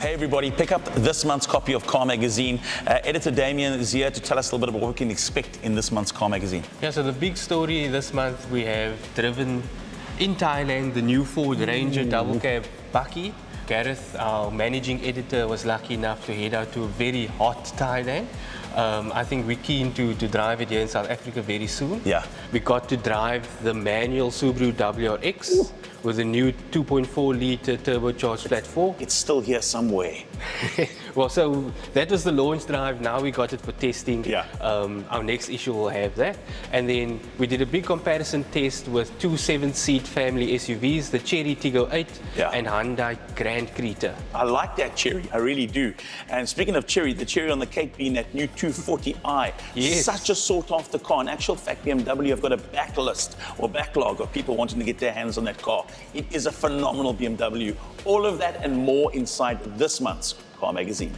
Hey everybody, pick up this month's copy of Car Magazine. Editor Damien is here to tell us a little bit about what we can expect in this month's Car Magazine. Yeah, so the big story this month, we have driven in Thailand the new Ford Ranger double cab bakkie. Gareth, our managing editor, was lucky enough to head out to a very hot Thailand. I think we're keen to drive it here in South Africa very soon. Yeah. We got to drive the manual Subaru WRX with a new 2.4 litre turbocharged flat 4. It's still here somewhere. Well, so that was the launch drive. Now we got it for testing. Yeah. Our next issue will have that. And then we did a big comparison test with two 7-seat family SUVs, the Chery Tiggo 8 and Hyundai Grand Creta. I like that Chery, I really do. And speaking of Chery, the cherry on the cake being that new 240i. Yes. Such a sought-after car. In actual fact, BMW have got a backlog of people wanting to get their hands on that car. It is a phenomenal BMW. All of that and more inside this month's Car Magazine.